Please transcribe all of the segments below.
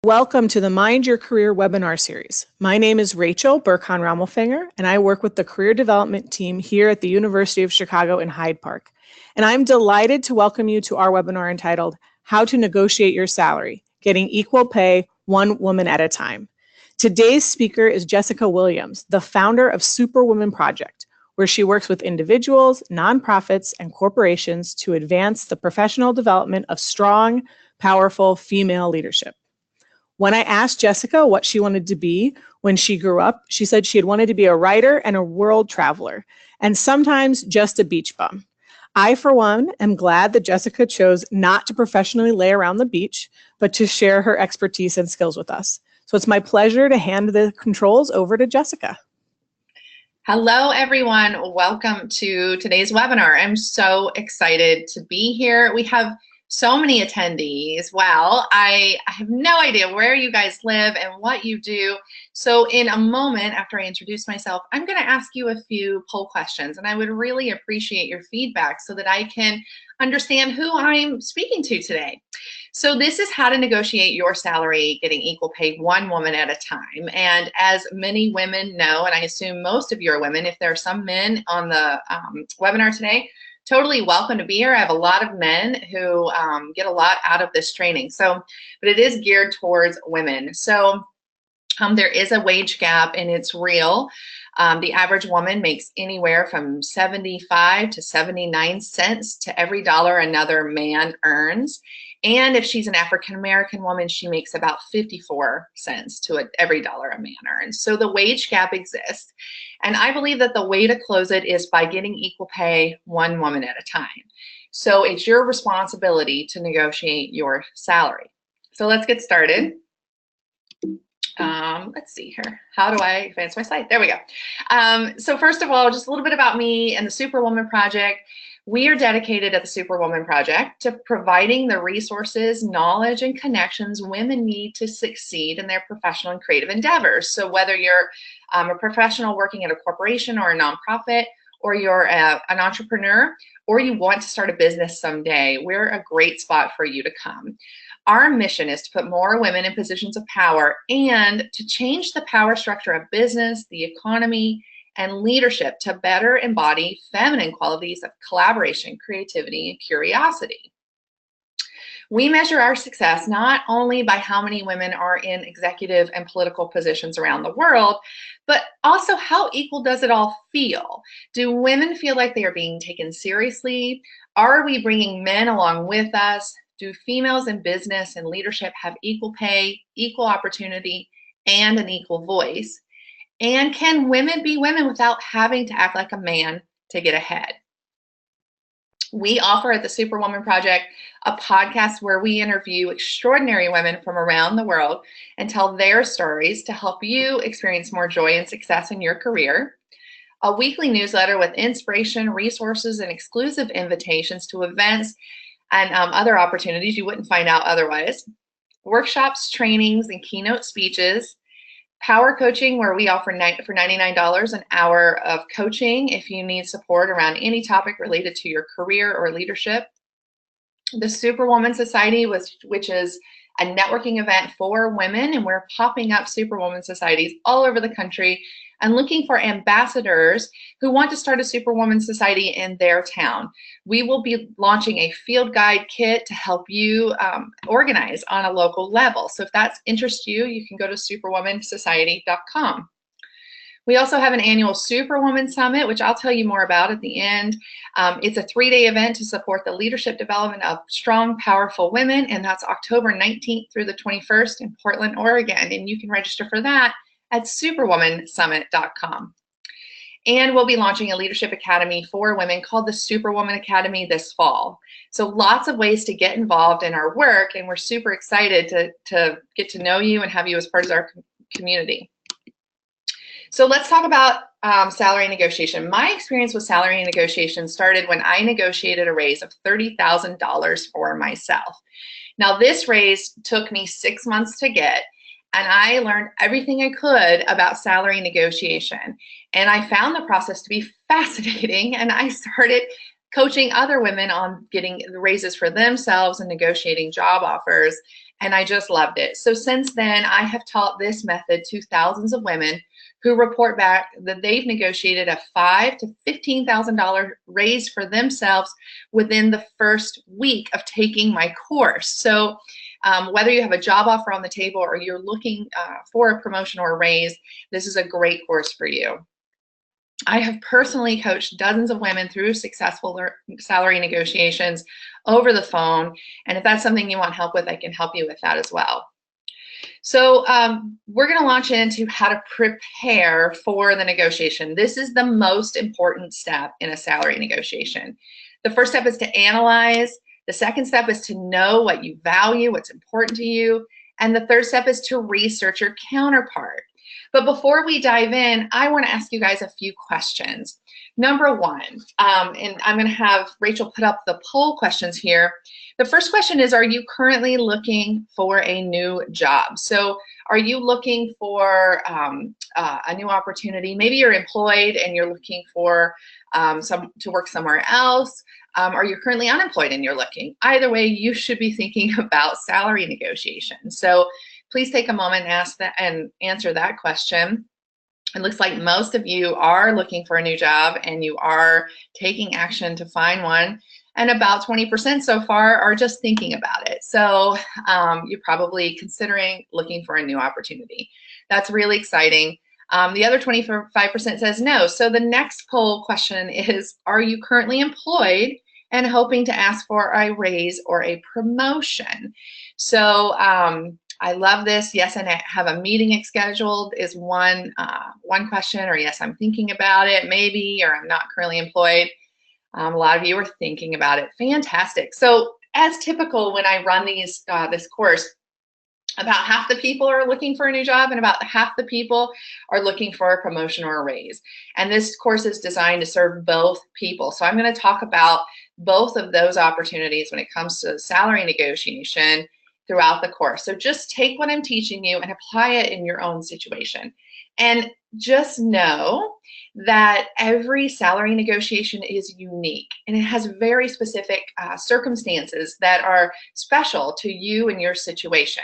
Welcome to the Mind Your Career webinar series. My name is Rachel Burkhan-Rammelfinger, and I work with the career development team here at the University of Chicago in Hyde Park. And I'm delighted to welcome you to our webinar entitled, How to Negotiate Your Salary, Getting Equal Pay One Woman at a Time. Today's speaker is Jessica Williams, the founder of Superwoman Project, where she works with individuals, nonprofits, and corporations to advance the professional development of strong, powerful female leadership. When I asked Jessica what she wanted to be when she grew up, she said she had wanted to be a writer and a world traveler, and sometimes just a beach bum. I, for one, am glad that Jessica chose not to professionally lay around the beach, but to share her expertise and skills with us. So it's my pleasure to hand the controls over to Jessica. Hello, everyone. Welcome to today's webinar. I'm so excited to be here. We have so many attendees. Wow, I have no idea where you guys live and what you do. So in a moment, after I introduce myself, I'm going to ask you a few poll questions, and I would really appreciate your feedback so that I can understand who I'm speaking to today. So this is how to negotiate your salary, getting equal pay one woman at a time. And as many women know, and I assume most of you are women, if there are some men on the webinar today, totally welcome to be here. I have a lot of men who get a lot out of this training. So, but it is geared towards women. So there is a wage gap, and it's real. The average woman makes anywhere from 75 to 79 cents to every dollar another man earns. And if she's an African-American woman, she makes about 54 cents to every dollar a man earns. So the wage gap exists. And I believe that the way to close it is by getting equal pay one woman at a time. So it's your responsibility to negotiate your salary. So let's get started. Let's see here. How do I advance my slide? There we go. So first of all, just a little bit about me and the Superwoman Project. We are dedicated at the Superwoman Project to providing the resources, knowledge, and connections women need to succeed in their professional and creative endeavors. So whether you're a professional working at a corporation or a nonprofit, or you're an entrepreneur, or you want to start a business someday, we're a great spot for you to come. Our mission is to put more women in positions of power and to change the power structure of business, the economy, and leadership to better embody feminine qualities of collaboration, creativity, and curiosity. We measure our success not only by how many women are in executive and political positions around the world, but also how equal does it all feel? Do women feel like they are being taken seriously? Are we bringing men along with us? Do females in business and leadership have equal pay, equal opportunity, and an equal voice? And can women be women without having to act like a man to get ahead? We offer at the Superwoman Project a podcast where we interview extraordinary women from around the world and tell their stories to help you experience more joy and success in your career. A weekly newsletter with inspiration, resources, and exclusive invitations to events and other opportunities you wouldn't find out otherwise. Workshops, trainings, and keynote speeches. Power coaching, where we offer for $99 an hour of coaching if you need support around any topic related to your career or leadership. The Superwoman Society, which is a networking event for women, and we're popping up Superwoman Societies all over the country and looking for ambassadors who want to start a Superwoman Society in their town. We will be launching a field guide kit to help you organize on a local level. So if that interests you, you can go to superwomansociety.com. We also have an annual Superwoman Summit, which I'll tell you more about at the end. It's a 3-day event to support the leadership development of strong, powerful women, and that's October 19th through the 21st in Portland, Oregon. And you can register for that at superwomansummit.com. And we'll be launching a leadership academy for women called the Superwoman Academy this fall. So lots of ways to get involved in our work, and we're super excited to get to know you and have you as part of our community. So let's talk about salary negotiation. My experience with salary negotiation started when I negotiated a raise of $30,000 for myself. Now this raise took me 6 months to get, and I learned everything I could about salary negotiation. And I found the process to be fascinating, and I started coaching other women on getting the raises for themselves and negotiating job offers. and I just loved it. So since then, I have taught this method to thousands of women who report back that they've negotiated a $5,000 to $15,000 raise for themselves within the first week of taking my course. So whether you have a job offer on the table or you're looking for a promotion or a raise, this is a great course for you. I have personally coached dozens of women through successful salary negotiations over the phone. And if that's something you want help with, I can help you with that as well. So we're going to launch into how to prepare for the negotiation. This is the most important step in a salary negotiation. The first step is to analyze. The second step is to know what you value, what's important to you. And the third step is to research your counterpart. But before we dive in, I want to ask you guys a few questions. Number one, and I'm going to have Rachel put up the poll questions here. The first question is, are you currently looking for a new job? So are you looking for a new opportunity? Maybe you're employed and you're looking for to work somewhere else. Are you currently unemployed and you're looking? Either way, you should be thinking about salary negotiation. So please take a moment and ask that and answer that question. It looks like most of you are looking for a new job and you are taking action to find one. And about 20% so far are just thinking about it. So you're probably considering looking for a new opportunity. That's really exciting. The other 25% says no. So the next poll question is, are you currently employed and hoping to ask for a raise or a promotion? So I love this. Yes, and I have a meeting scheduled is one question, or yes, I'm thinking about it, maybe, or I'm not currently employed. A lot of you are thinking about it. Fantastic. So as typical when I run these this course, about half the people are looking for a new job and about half the people are looking for a promotion or a raise. And this course is designed to serve both people. So I'm going to talk about both of those opportunities when it comes to salary negotiation throughout the course. So just take what I'm teaching you and apply it in your own situation. And just know that every salary negotiation is unique and it has very specific circumstances that are special to you and your situation.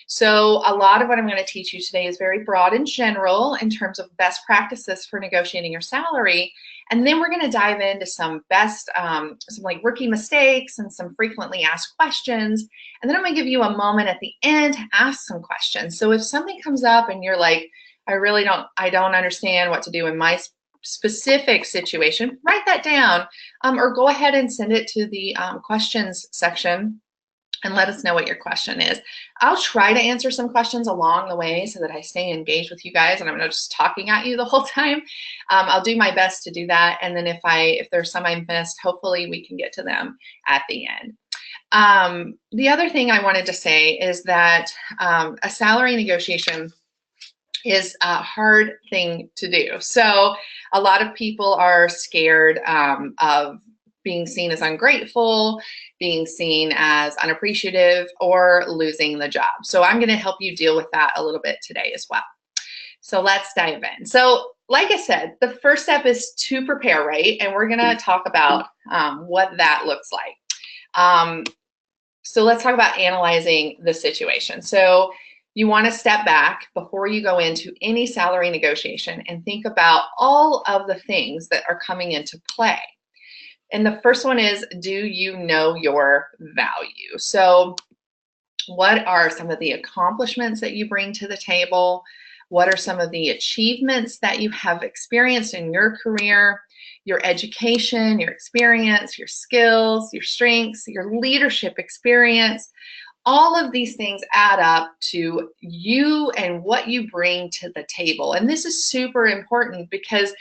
So a lot of what I'm going to teach you today is very broad and general in terms of best practices for negotiating your salary. And then we're going to dive into some some like rookie mistakes and some frequently asked questions. And then I'm going to give you a moment at the end to ask some questions. So if something comes up and you're like, I don't understand what to do in my specific situation, write that down or go ahead and send it to the questions section and let us know what your question is. I'll try to answer some questions along the way so that I stay engaged with you guys and I'm not just talking at you the whole time. I'll do my best to do that. And then if there's some I missed, hopefully we can get to them at the end. The other thing I wanted to say is that a salary negotiation is a hard thing to do. So a lot of people are scared of being seen as ungrateful, being seen as unappreciative, or losing the job. So I'm going to help you deal with that a little bit today as well. So let's dive in. So like I said, the first step is to prepare, right? And we're going to talk about what that looks like. So let's talk about analyzing the situation. So you want to step back before you go into any salary negotiation and think about all of the things that are coming into play. And the first one is, do you know your value? So what are some of the accomplishments that you bring to the table? What are some of the achievements that you have experienced in your career, your education, your experience, your skills, your strengths, your leadership experience? All of these things add up to you and what you bring to the table. And this is super important because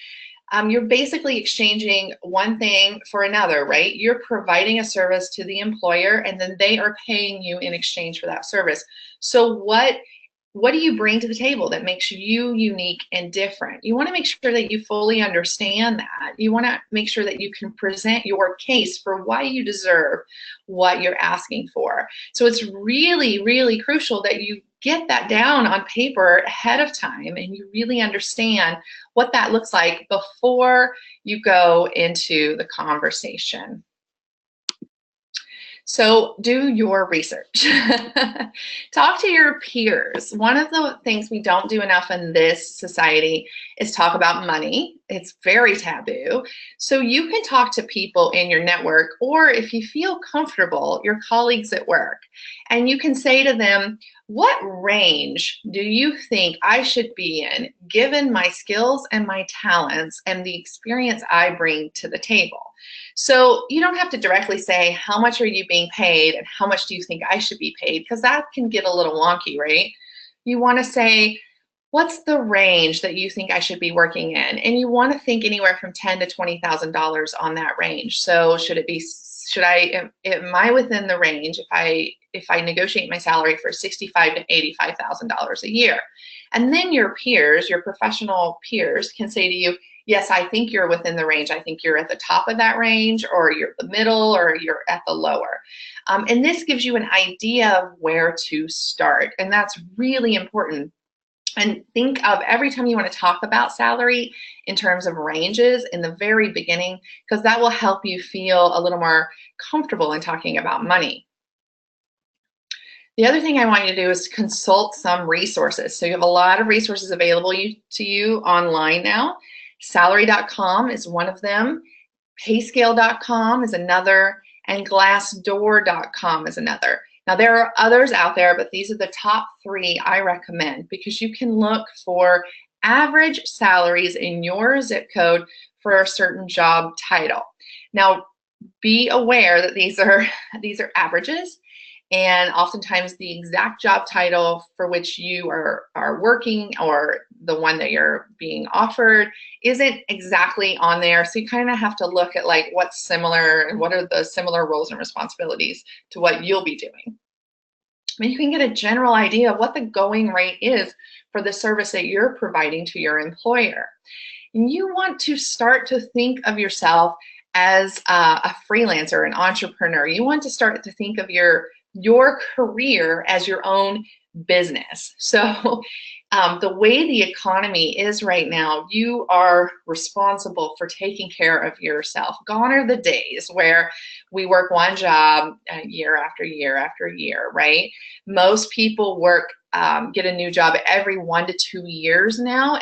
you're basically exchanging one thing for another, right? You're providing a service to the employer and then they are paying you in exchange for that service. So what do you bring to the table that makes you unique and different? You want to make sure that you fully understand that. You want to make sure that you can present your case for why you deserve what you're asking for. So it's really, really crucial that you get that down on paper ahead of time and you really understand what that looks like before you go into the conversation. So do your research. Talk to your peers. One of the things we don't do enough in this society is talk about money. It's very taboo. So you can talk to people in your network, or if you feel comfortable, your colleagues at work, and you can say to them, what range do you think I should be in given my skills and my talents and the experience I bring to the table? So you don't have to directly say, how much are you being paid and how much do you think I should be paid? Because that can get a little wonky, right? You want to say, what's the range that you think I should be working in? And you want to think anywhere from $10,000 to $20,000 on that range. So am I within the range if I negotiate my salary for $65,000 to $85,000 a year? And then your peers, your professional peers, can say to you, yes, I think you're within the range. I think you're at the top of that range, or you're the middle, or you're at the lower. And this gives you an idea of where to start. And that's really important. And think of every time you want to talk about salary in terms of ranges in the very beginning, because that will help you feel a little more comfortable in talking about money. The other thing I want you to do is consult some resources. So you have a lot of resources available to you online now. Salary.com is one of them. Payscale.com is another, and Glassdoor.com is another. Now there are others out there, but these are the top 3 I recommend, because you can look for average salaries in your zip code for a certain job title. Now be aware that these are averages, and oftentimes the exact job title for which you are working, or the one that you're being offered, isn't exactly on there. So you kind of have to look at like what's similar and what are the similar roles and responsibilities to what you'll be doing. But you can get a general idea of what the going rate is for the service that you're providing to your employer. And you want to start to think of yourself as a freelancer, an entrepreneur. You want to start to think of your career as your own business. So the way the economy is right now, you are responsible for taking care of yourself. Gone are the days where we work one job year after year after year, right? Most people get a new job every 1 to 2 years now.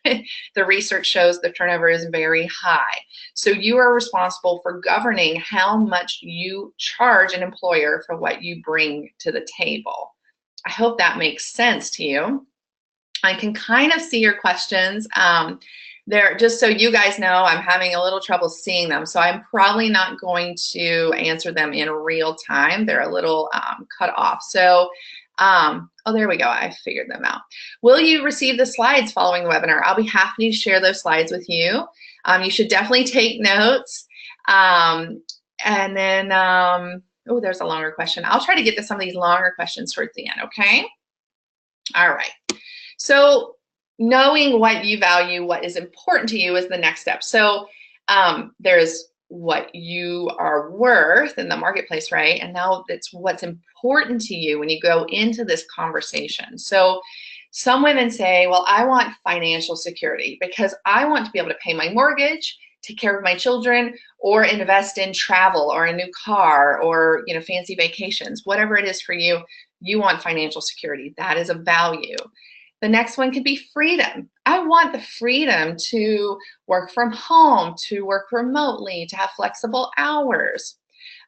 The research shows the turnover is very high. So you are responsible for governing how much you charge an employer for what you bring to the table. I hope that makes sense to you. I can kind of see your questions. There, just so you guys know, I'm having a little trouble seeing them, so I'm probably not going to answer them in real time. They're a little cut off. So, oh, there we go. I figured them out. Will you receive the slides following the webinar? I'll be happy to share those slides with you. You should definitely take notes. And then, oh, there's a longer question. I'll try to get to some of these longer questions towards the end, okay? All right. So knowing what you value, what is important to you, is the next step. So there's what you are worth in the marketplace, right? And now it's what's important to you when you go into this conversation. So some women say, well, I want financial security because I want to be able to pay my mortgage, take care of my children, or invest in travel or a new car, or fancy vacations. Whatever it is for you, you want financial security. That is a value. The next one could be freedom. I want the freedom to work from home, to work remotely, to have flexible hours.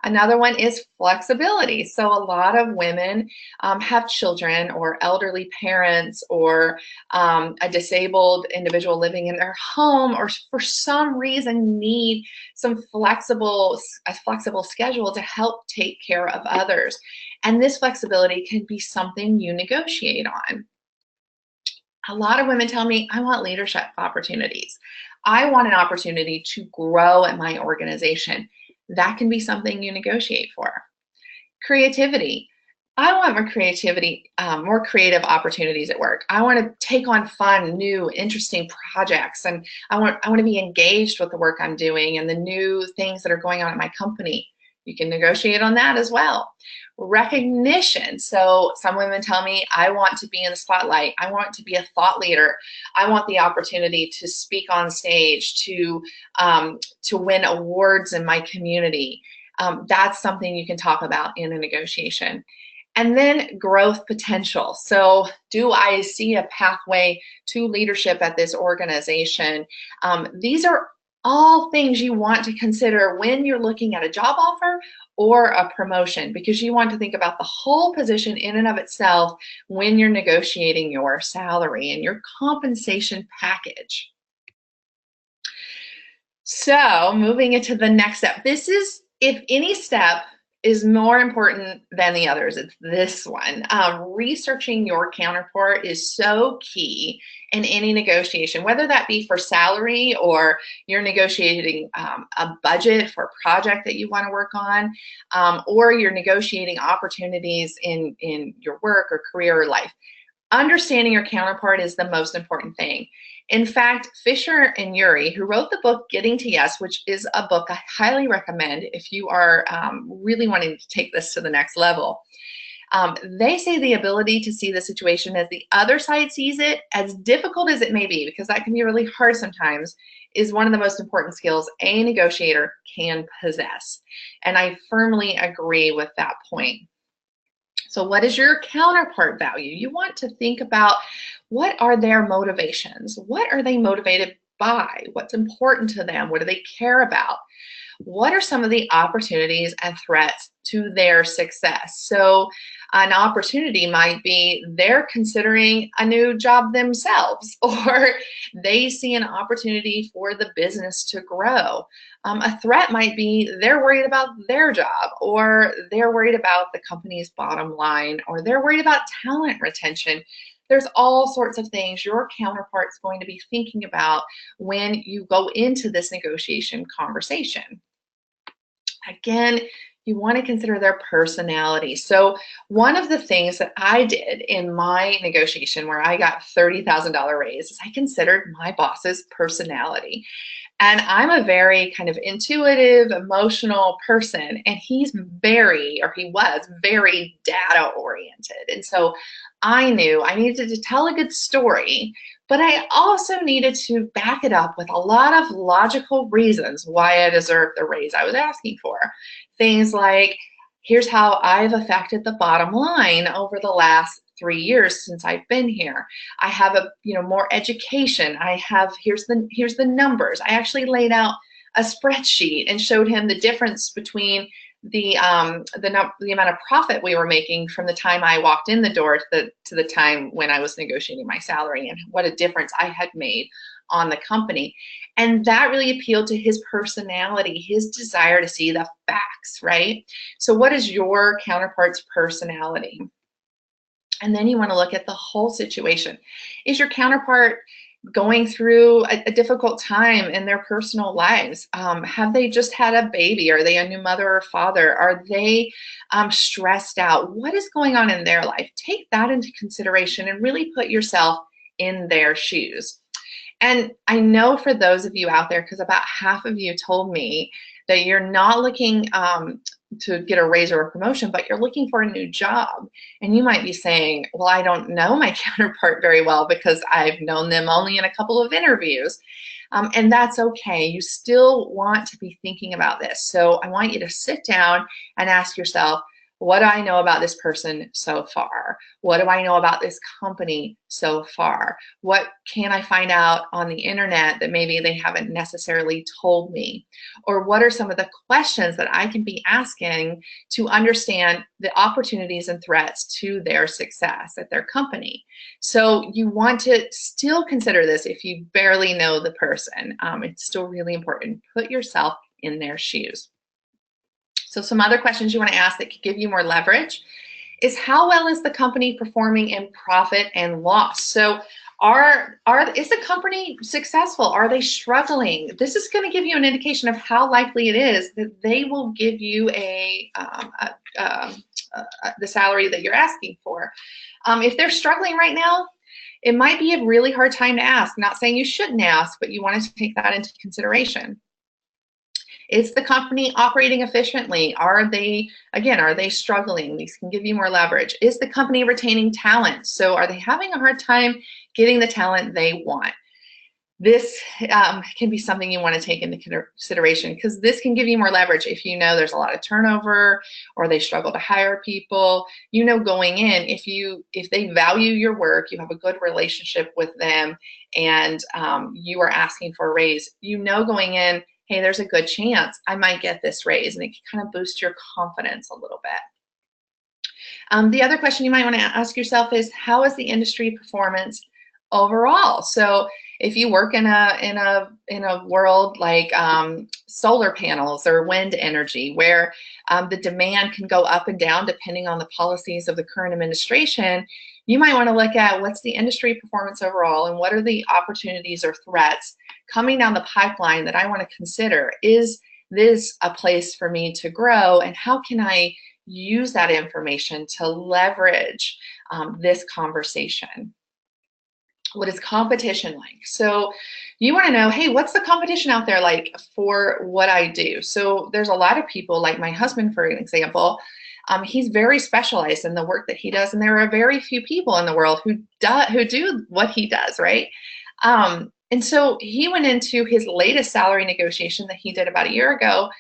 Another one is flexibility. So a lot of women have children or elderly parents, or a disabled individual living in their home, or for some reason need a flexible schedule to help take care of others. And this flexibility can be something you negotiate on. A lot of women tell me, I want leadership opportunities. I want an opportunity to grow at my organization. That can be something you negotiate for. Creativity. I want more creativity, more creative opportunities at work. I want to take on fun, new, interesting projects, and I want to be engaged with the work I'm doing and the new things that are going on at my company. You can negotiate on that as well. Recognition. So some women tell me, I want to be in the spotlight. I want to be a thought leader. I want the opportunity to speak on stage, to win awards in my community. That's something you can talk about in a negotiation. And then growth potential. So do I see a pathway to leadership at this organization? These are all things you want to consider when you're looking at a job offer or a promotion, because you want to think about the whole position in and of itself when you're negotiating your salary and your compensation package. So moving into the next step, this is, if any step is more important than the others, it's this one. Researching your counterpart is so key in any negotiation, whether that be for salary or you're negotiating a budget for a project that you want to work on, or you're negotiating opportunities in your work or career or life. Understanding your counterpart is the most important thing. In fact, Fisher and Yuri, who wrote the book Getting to Yes, which is a book I highly recommend if you are really wanting to take this to the next level, they say the ability to see the situation as the other side sees it, as difficult as it may be, because that can be really hard sometimes, is one of the most important skills a negotiator can possess. And I firmly agree with that point. So what is your counterpart value? You want to think about, what are their motivations? What are they motivated by? What's important to them? What do they care about? What are some of the opportunities and threats to their success? So an opportunity might be they're considering a new job themselves, or they see an opportunity for the business to grow. A threat might be they're worried about their job, or they're worried about the company's bottom line, or they're worried about talent retention. There's all sorts of things your counterpart's going to be thinking about when you go into this negotiation conversation. Again, you want to consider their personality. So one of the things that I did in my negotiation where I got $30,000 raise is I considered my boss's personality. And I'm a very kind of intuitive, emotional person, and he was very data oriented. And so I knew I needed to tell a good story, but I also needed to back it up with a lot of logical reasons why I deserved the raise I was asking for. Things like, here's how I've affected the bottom line over the last 3 years since I've been here. I have more education. Here's the numbers. I actually laid out a spreadsheet and showed him the difference between the amount of profit we were making from the time I walked in the door to the time when I was negotiating my salary, and what a difference I had made on the company. And that really appealed to his personality, his desire to see the facts, right? So what is your counterpart's personality? And then you want to look at the whole situation. Is your counterpart going through a difficult time in their personal lives? Have they just had a baby? Are they a new mother or father? Are they stressed out? What is going on in their life? Take that into consideration and really put yourself in their shoes. And I know for those of you out there, because about half of you told me that you're not looking to get a raise or a promotion, but you're looking for a new job. And you might be saying, well, I don't know my counterpart very well because I've known them only in a couple of interviews. And that's okay. You still want to be thinking about this. So I want you to sit down and ask yourself, what do I know about this person so far? What do I know about this company so far? What can I find out on the internet that maybe they haven't necessarily told me? Or what are some of the questions that I can be asking to understand the opportunities and threats to their success at their company? So you want to still consider this if you barely know the person. It's still really important. Put yourself in their shoes. So some other questions you want to ask that could give you more leverage is, how well is the company performing in profit and loss? So is the company successful? Are they struggling? This is going to give you an indication of how likely it is that they will give you the salary that you're asking for. If they're struggling right now, it might be a really hard time to ask. Not saying you shouldn't ask, but you want to take that into consideration. Is the company operating efficiently? Are they struggling? These can give you more leverage. Is the company retaining talent? So are they having a hard time getting the talent they want? this can be something you want to take into consideration, because this can give you more leverage if you know there's a lot of turnover or they struggle to hire people. You know, going in, if they value your work, you have a good relationship with them, and you are asking for a raise, you know, going in, hey, there's a good chance I might get this raise, and it can kind of boost your confidence a little bit. The other question you might want to ask yourself is, how is the industry performance overall? So if you work in a world like solar panels or wind energy, where the demand can go up and down depending on the policies of the current administration, you might want to look at what's the industry performance overall, and what are the opportunities or threats coming down the pipeline that I want to consider. Is this a place for me to grow, and how can I use that information to leverage this conversation? What is competition like? So you want to know, hey, what's the competition out there like for what I do? So there's a lot of people, like my husband, for example. He's very specialized in the work that he does, and there are very few people in the world who do what he does, right? And so he went into his latest salary negotiation that he did about a year ago,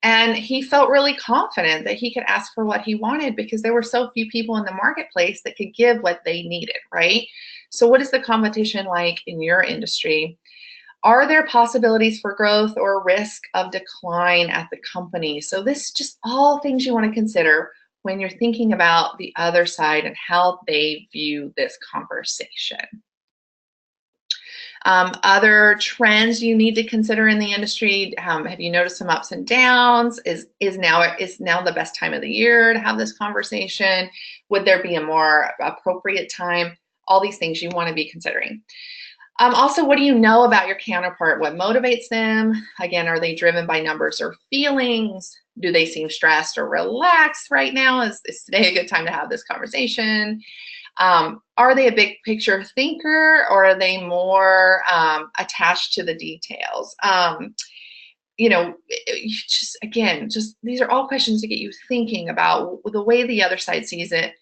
and he felt really confident that he could ask for what he wanted because there were so few people in the marketplace that could give what they needed, right? So what is the competition like in your industry? Are there possibilities for growth or risk of decline at the company? So this is just all things you want to consider when you're thinking about the other side and how they view this conversation. Other trends you need to consider in the industry. Have you noticed some ups and downs? Is now the best time of the year to have this conversation? Would there be a more appropriate time? All these things you want to be considering. Also, what do you know about your counterpart? What motivates them? Again, are they driven by numbers or feelings? Do they seem stressed or relaxed right now? Is today a good time to have this conversation? Are they a big picture thinker, or are they more attached to the details? You know, just these are all questions to get you thinking about the way the other side sees it.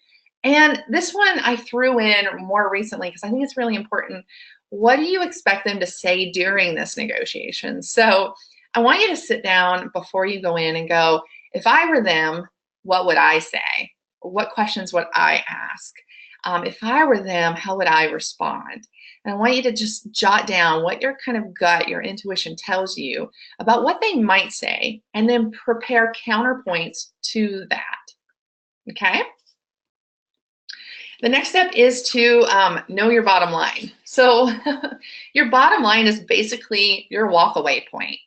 And this one I threw in more recently because I think it's really important. What do you expect them to say during this negotiation? So I want you to sit down before you go in and go, if I were them, what would I say? What questions would I ask? If I were them, how would I respond? And I want you to just jot down what your kind of gut, your intuition tells you about what they might say, and then prepare counterpoints to that. Okay? The next step is to know your bottom line. So your bottom line is basically your walk-away point.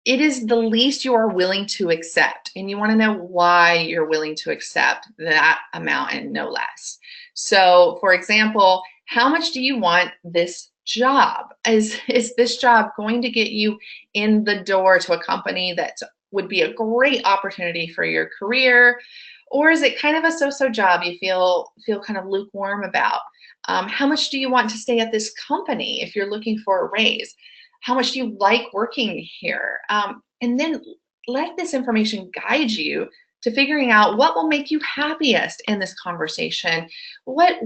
It is the least you are willing to accept, and you want to know why you're willing to accept that amount and no less. So, for example, how much do you want this job? Is this job going to get you in the door to a company that would be a great opportunity for your career? Or is it kind of a so-so job you feel kind of lukewarm about? How much do you want to stay at this company if you're looking for a raise? How much do you like working here? And then let this information guide you to figuring out what will make you happiest in this conversation. What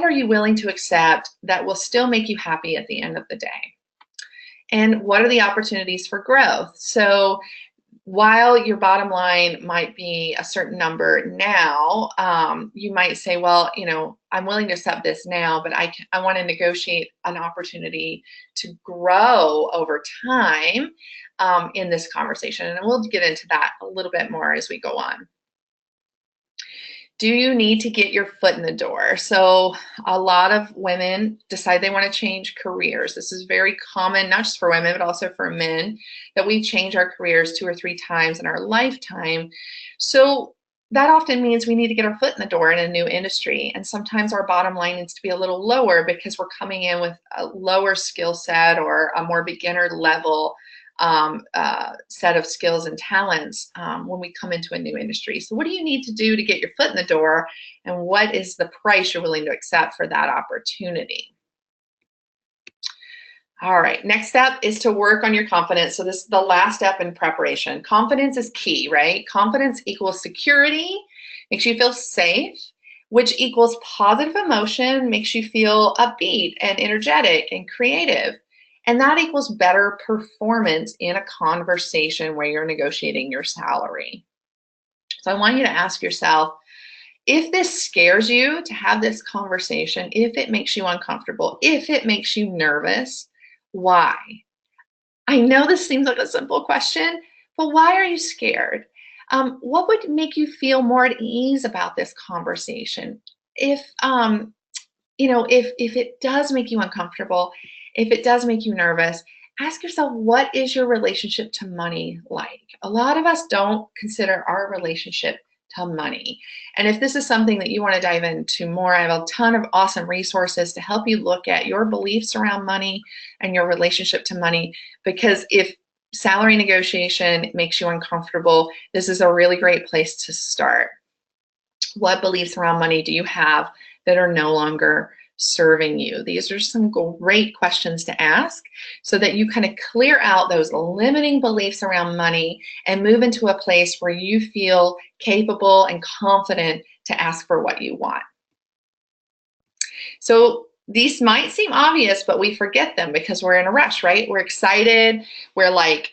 are you willing to accept that will still make you happy at the end of the day? And what are the opportunities for growth? So while your bottom line might be a certain number now, you might say, well, you know, I'm willing to accept this now, but I want to negotiate an opportunity to grow over time in this conversation. And we'll get into that a little bit more as we go on. Do you need to get your foot in the door? So a lot of women decide they want to change careers. This is very common, not just for women, but also for men, that we change our careers 2 or 3 times in our lifetime. So that often means we need to get our foot in the door in a new industry. And sometimes our bottom line needs to be a little lower because we're coming in with a lower skill set or a more beginner level set of skills and talents when we come into a new industry. So what do you need to do to get your foot in the door, and what is the price you're willing to accept for that opportunity? All right, next step is to work on your confidence. So this is the last step in preparation. Confidence is key, right? Confidence equals security, makes you feel safe. which equals positive emotion, makes you feel upbeat and energetic and creative. And that equals better performance in a conversation where you're negotiating your salary. So I want you to ask yourself, if this scares you to have this conversation, if it makes you uncomfortable, if it makes you nervous, why? I know this seems like a simple question, but why are you scared? What would make you feel more at ease about this conversation? If if it does make you uncomfortable, if it does make you nervous, ask yourself, what is your relationship to money like? A lot of us don't consider our relationship to money. And if this is something that you want to dive into more, I have a ton of awesome resources to help you look at your beliefs around money and your relationship to money. Because if salary negotiation makes you uncomfortable, this is a really great place to start. What beliefs around money do you have that are no longer serving you? These are some great questions to ask so that you kind of clear out those limiting beliefs around money and move into a place where you feel capable and confident to ask for what you want. So these might seem obvious, but we forget them because we're in a rush, right? We're excited. We're like,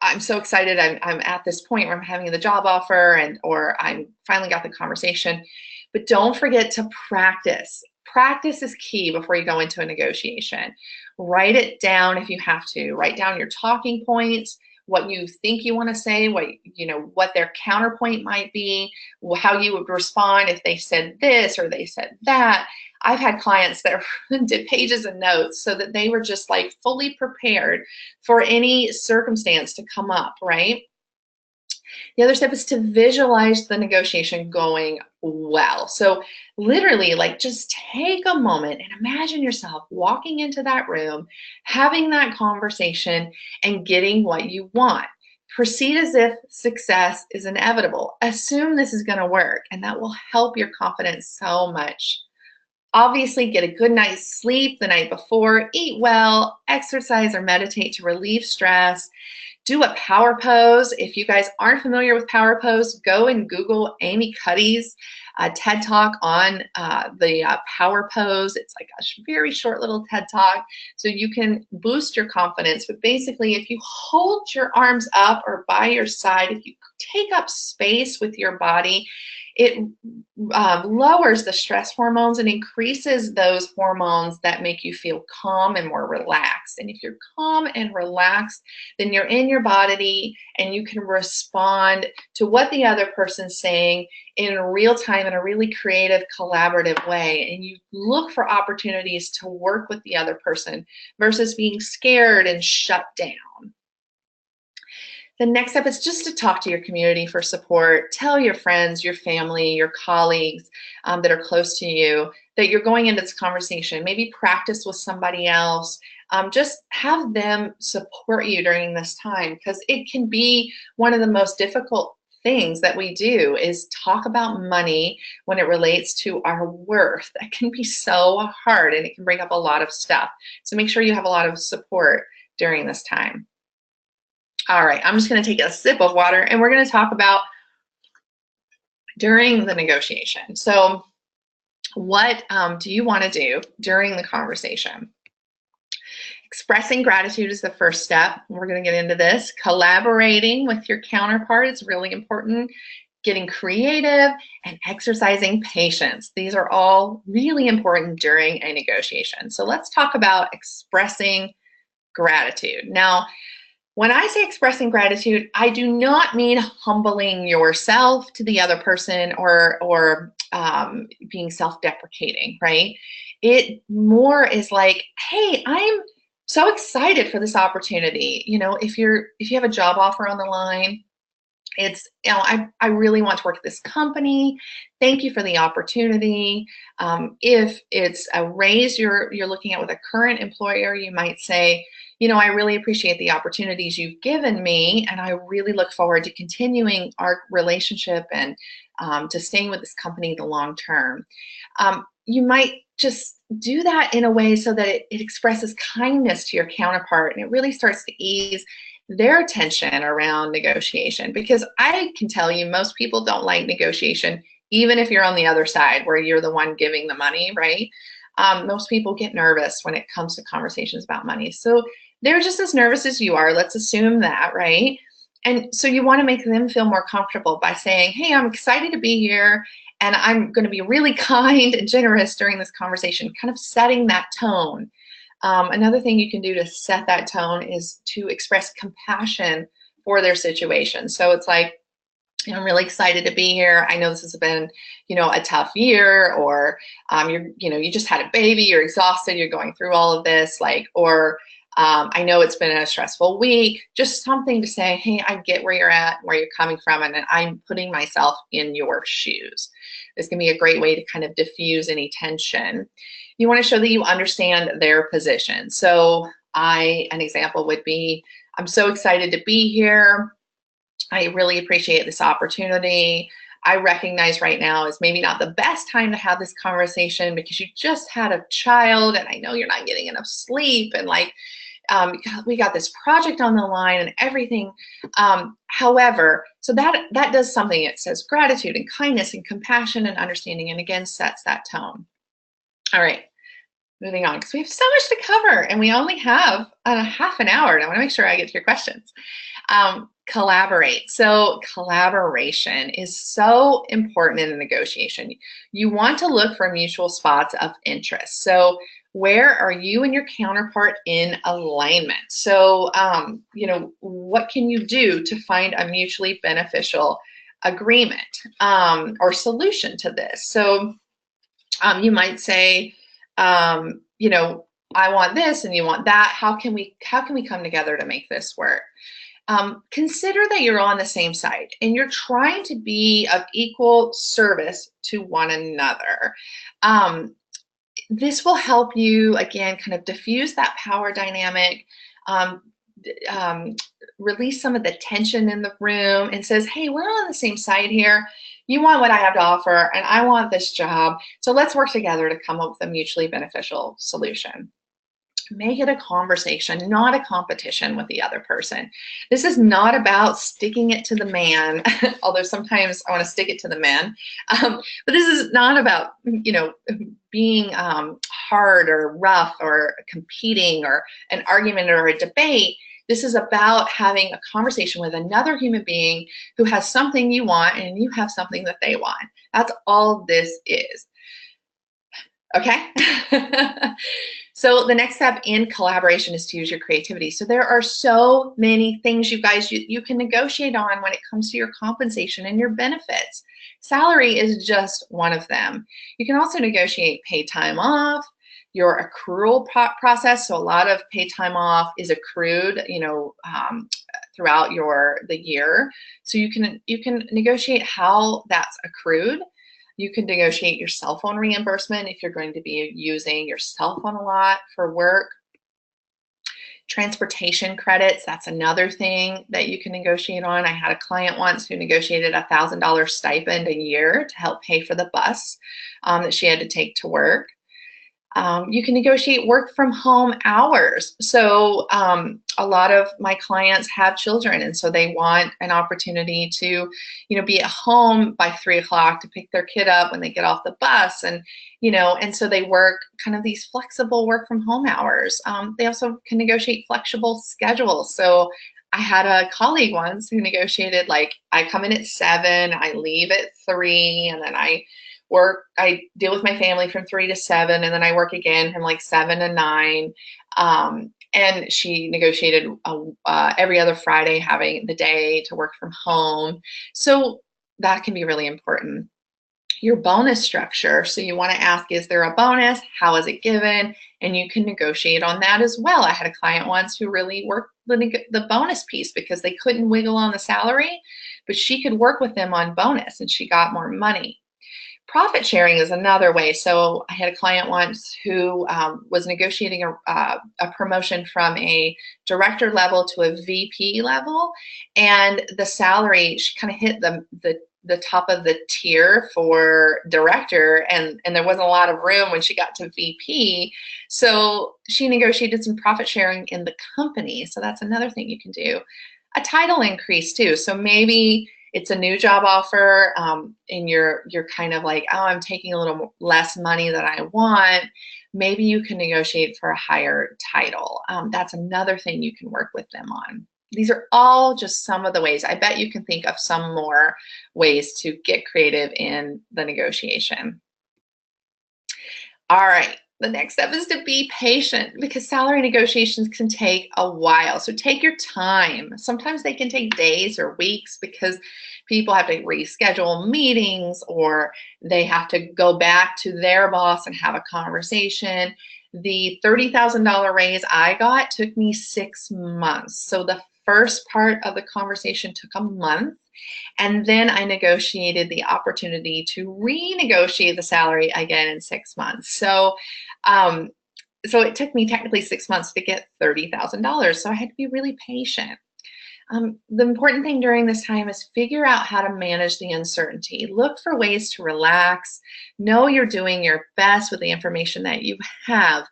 I'm so excited. I'm at this point where I'm having the job offer or I'm finally got the conversation. But don't forget to practice. Practice is key before you go into a negotiation. Write it down if you have to. Write down your talking points, what you think you want to say, what their counterpoint might be, how you would respond if they said this or they said that. I've had clients that did pages and notes so that they were just like fully prepared for any circumstance to come up, right? The other step is to visualize the negotiation going well. So literally, just take a moment and imagine yourself walking into that room, having that conversation, and getting what you want. Proceed as if success is inevitable. Assume this is going to work, and that will help your confidence so much. Obviously, get a good night's sleep the night before, eat well, exercise or meditate to relieve stress. Do a power pose. If you guys aren't familiar with power pose, go and Google Amy Cuddy's TED Talk on the power pose. It's like a very short little TED Talk, so you can boost your confidence. But basically, if you hold your arms up or by your side, if you take up space with your body, it lowers the stress hormones and increases those hormones that make you feel calm and more relaxed. And if you're calm and relaxed, then you're in your body and you can respond to what the other person's saying in real time in a really creative, collaborative way. And you look for opportunities to work with the other person versus being scared and shut down. The next step is just to talk to your community for support. Tell your friends, your family, your colleagues that are close to you that you're going into this conversation. Maybe practice with somebody else. Just have them support you during this time, because it can be one of the most difficult things that we do is talk about money when it relates to our worth. That can be so hard and it can bring up a lot of stuff. So make sure you have a lot of support during this time. All right, I'm just going to take a sip of water and we're going to talk about during the negotiation. So what do you want to do during the conversation? Expressing gratitude is the first step. We're going to get into this. Collaborating with your counterpart is really important. Getting creative and exercising patience. These are all really important during a negotiation. So let's talk about expressing gratitude. Now, when I say expressing gratitude, I do not mean humbling yourself to the other person or being self-deprecating, right? It more is like, hey, I'm so excited for this opportunity. If you have a job offer on the line, it's, I really want to work at this company. Thank you for the opportunity. If it's a raise you're looking at with a current employer, you might say, I really appreciate the opportunities you've given me, and I really look forward to continuing our relationship and to staying with this company the long term. You might just do that in a way so that it expresses kindness to your counterpart, and it really starts to ease their tension around negotiation, because I can tell you most people don't like negotiation even if you're on the other side where you're the one giving the money, right? Most people get nervous when it comes to conversations about money. So they're just as nervous as you are. Let's assume that, right? And so you want to make them feel more comfortable by saying, hey, I'm excited to be here, and I'm going to be really kind and generous during this conversation, kind of setting that tone. Another thing you can do to set that tone is to express compassion for their situation. So it's like, I'm really excited to be here. I know this has been, a tough year, or you just had a baby, you're exhausted, you're going through all of this, I know it's been a stressful week. Just something to say, hey, I get where you're at, where you're coming from, and I'm putting myself in your shoes. This can be a great way to kind of diffuse any tension. You want to show that you understand their position. So an example would be, I'm so excited to be here. I really appreciate this opportunity. I recognize right now is maybe not the best time to have this conversation because you just had a child, and I know you're not getting enough sleep, and we got this project on the line and everything. However, so that does something. It says gratitude and kindness and compassion and understanding, and again sets that tone. All right, moving on, because we have so much to cover and we only have half an hour, and I want to make sure I get to your questions. Collaborate. So collaboration is so important in a negotiation. You want to look for mutual spots of interest. So where are you and your counterpart in alignment? So, what can you do to find a mutually beneficial agreement or solution to this? So you might say, I want this and you want that. How can we come together to make this work? Consider that you're on the same side and you're trying to be of equal service to one another. This will help you, again, kind of diffuse that power dynamic, release some of the tension in the room, and says, hey, we're on the same side here. You want what I have to offer, and I want this job. So let's work together to come up with a mutually beneficial solution. Make it a conversation, not a competition with the other person. This is not about sticking it to the man, although sometimes I want to stick it to the men. But this is not about, being hard or rough or competing or an argument or a debate. This is about having a conversation with another human being who has something you want and you have something that they want. That's all this is. Okay? So the next step in collaboration is to use your creativity. So there are so many things, you guys, you can negotiate on when it comes to your compensation and your benefits. Salary is just one of them. You can also negotiate paid time off, your accrual process. So a lot of paid time off is accrued, throughout the year. So you can negotiate how that's accrued. You can negotiate your cell phone reimbursement if you're going to be using your cell phone a lot for work. Transportation credits, that's another thing that you can negotiate on. I had a client once who negotiated a $1,000 stipend a year to help pay for the bus that she had to take to work. You can negotiate work from home hours. So a lot of my clients have children, and so they want an opportunity to, be at home by 3 o'clock to pick their kid up when they get off the bus, and so they work kind of these flexible work from home hours. They also can negotiate flexible schedules. So I had a colleague once who negotiated, like, I come in at 7, I leave at 3, and then I deal with my family from 3 to 7, and then I work again from like 7 to 9. And she negotiated every other Friday having the day to work from home. So that can be really important. Your bonus structure. So you want to ask, is there a bonus? How is it given? And you can negotiate on that as well. I had a client once who really worked the bonus piece because they couldn't wiggle on the salary, but she could work with them on bonus and she got more money. Profit sharing is another way. So I had a client once who was negotiating a promotion from a director level to a VP level, and the salary, she kind of hit the top of the tier for director, and there wasn't a lot of room when she got to VP. So she negotiated some profit sharing in the company. So that's another thing you can do. A title increase too. So maybe it's a new job offer, and you're kind of like, oh, I'm taking a little less money than I want, maybe you can negotiate for a higher title. That's another thing you can work with them on. These are all just some of the ways. I bet you can think of some more ways to get creative in the negotiation. All right, the next step is to be patient, because salary negotiations can take a while. So take your time. Sometimes they can take days or weeks because people have to reschedule meetings, or they have to go back to their boss and have a conversation. The $30,000 raise I got took me 6 months. So the first part of the conversation took a month. And then I negotiated the opportunity to renegotiate the salary again in 6 months. So it took me technically 6 months to get $30,000. So I had to be really patient. The important thing during this time is figure out how to manage the uncertainty. Look for ways to relax. Know you're doing your best with the information that you have.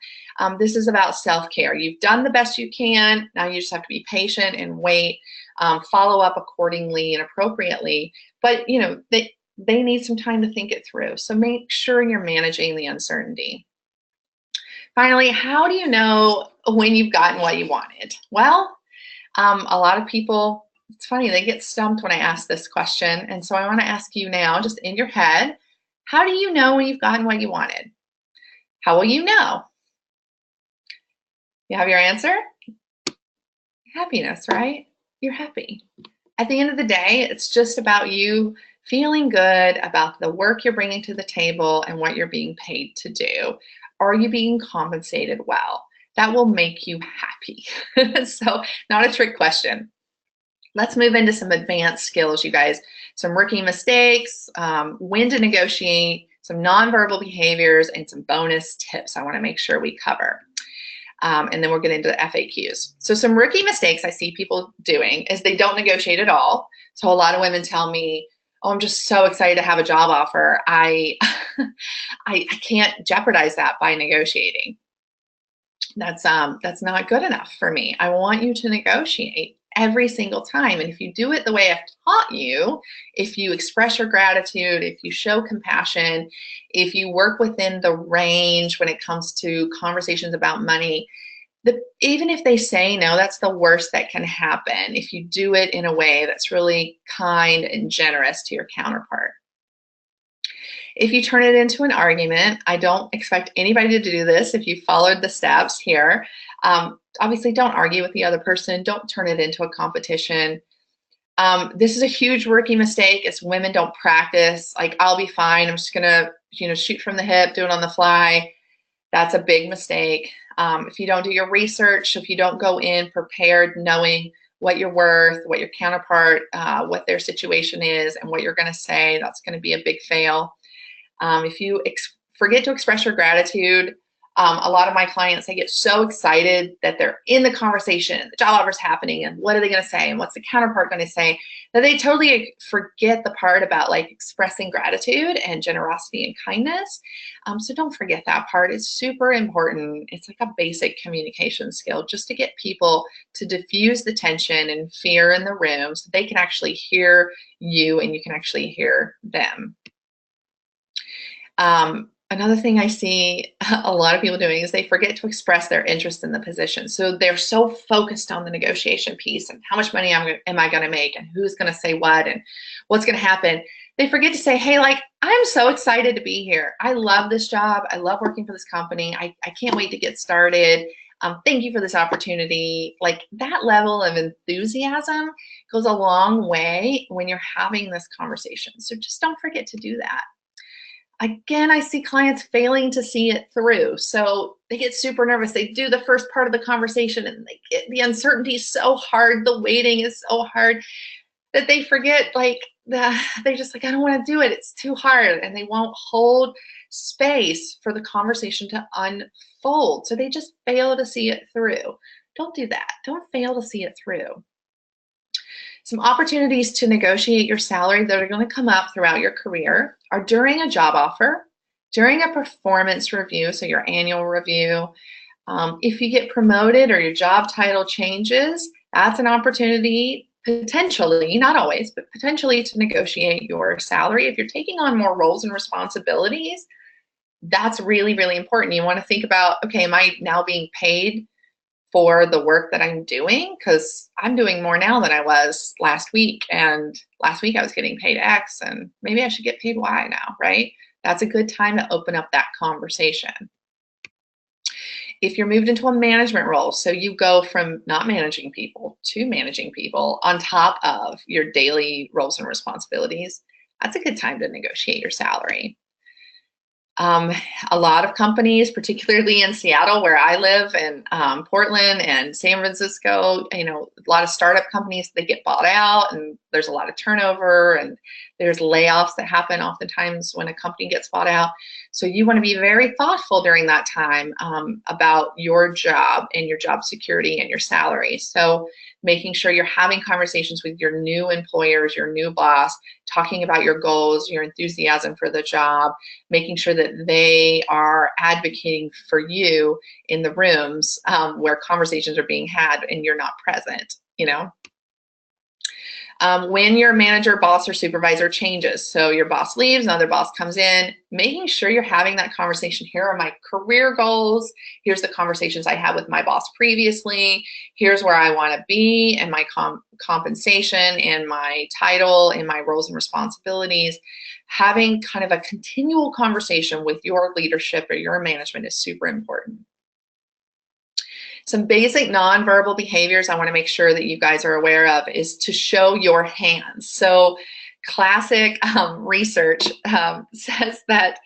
This is about self-care. You've done the best you can. Now you just have to be patient and wait. Follow up accordingly and appropriately. But they need some time to think it through. So make sure you're managing the uncertainty. Finally, how do you know when you've gotten what you wanted? Well, a lot of people, it's funny, they get stumped when I ask this question. And so I want to ask you now, just in your head, how do you know when you've gotten what you wanted? How will you know? You have your answer? Happiness, right? You're happy. At the end of the day, it's just about you feeling good about the work you're bringing to the table and what you're being paid to do. Are you being compensated well? That will make you happy. So, not a trick question. Let's move into some advanced skills, you guys. Some rookie mistakes, when to negotiate, some nonverbal behaviors, and some bonus tips I want to make sure we cover. And then we'll get into the FAQs. So some rookie mistakes I see people doing is they don't negotiate at all. So a lot of women tell me, oh, I'm just so excited to have a job offer. I can't jeopardize that by negotiating. That's not good enough for me. I want you to negotiate every single time. And if you do it the way I've taught you, if you express your gratitude, if you show compassion, if you work within the range when it comes to conversations about money, even if they say no, that's the worst that can happen if you do it in a way that's really kind and generous to your counterpart. If you turn it into an argument, I don't expect anybody to do this if you followed the steps here. Obviously, don't argue with the other person. Don't turn it into a competition. This is a huge rookie mistake. It's women don't practice. Like, I'll be fine. I'm just gonna, shoot from the hip, do it on the fly. That's a big mistake. If you don't do your research, if you don't go in prepared, knowing what you're worth, what your counterpart, what their situation is, and what you're gonna say, that's gonna be a big fail. If you forget to express your gratitude, a lot of my clients, they get so excited that they're in the conversation, the job offer's happening, and what are they going to say, and what's the counterpart going to say, that they totally forget the part about like expressing gratitude and generosity and kindness. So don't forget that part. It's super important. It's like a basic communication skill just to get people to diffuse the tension and fear in the room so they can actually hear you and you can actually hear them. Another thing I see a lot of people doing is they forget to express their interest in the position. So they're so focused on the negotiation piece and how much money am I going to make and who's going to say what and what's going to happen. They forget to say, hey, like, I'm so excited to be here. I love this job. I love working for this company. I can't wait to get started. Thank you for this opportunity. Like, that level of enthusiasm goes a long way when you're having this conversation. So just don't forget to do that. Again, I see clients failing to see it through. So they get super nervous. They do the first part of the conversation and they get the uncertainty so hard, the waiting is so hard that they forget, like, they just like, I don't want to do it. It's too hard. And they won't hold space for the conversation to unfold. So they just fail to see it through. Don't do that. Don't fail to see it through. Some opportunities to negotiate your salary that are going to come up throughout your career are during a job offer, during a performance review, so your annual review. If you get promoted or your job title changes, that's an opportunity potentially, not always, but potentially to negotiate your salary. If you're taking on more roles and responsibilities, that's really, really important. You want to think about, okay, am I now being paid for the work that I'm doing? Because I'm doing more now than I was last week. And last week I was getting paid X, and maybe I should get paid Y now, right? That's a good time to open up that conversation. If you're moved into a management role, so you go from not managing people to managing people on top of your daily roles and responsibilities, that's a good time to negotiate your salary. A lot of companies, particularly in Seattle, where I live, and Portland and San Francisco, a lot of startup companies, they get bought out, and there's a lot of turnover, and there's layoffs that happen oftentimes when a company gets bought out. So you want to be very thoughtful during that time about your job and your job security and your salary. So making sure you're having conversations with your new employers, your new boss, talking about your goals, your enthusiasm for the job, making sure that they are advocating for you in the rooms where conversations are being had and you're not present, when your manager, boss, or supervisor changes, so your boss leaves, another boss comes in, making sure you're having that conversation. Here are my career goals. Here's the conversations I had with my boss previously. Here's where I want to be, and my compensation and my title and my roles and responsibilities. Having kind of a continual conversation with your leadership or your management is super important. Some basic nonverbal behaviors I want to make sure that you guys are aware of is to show your hands. So classic research says that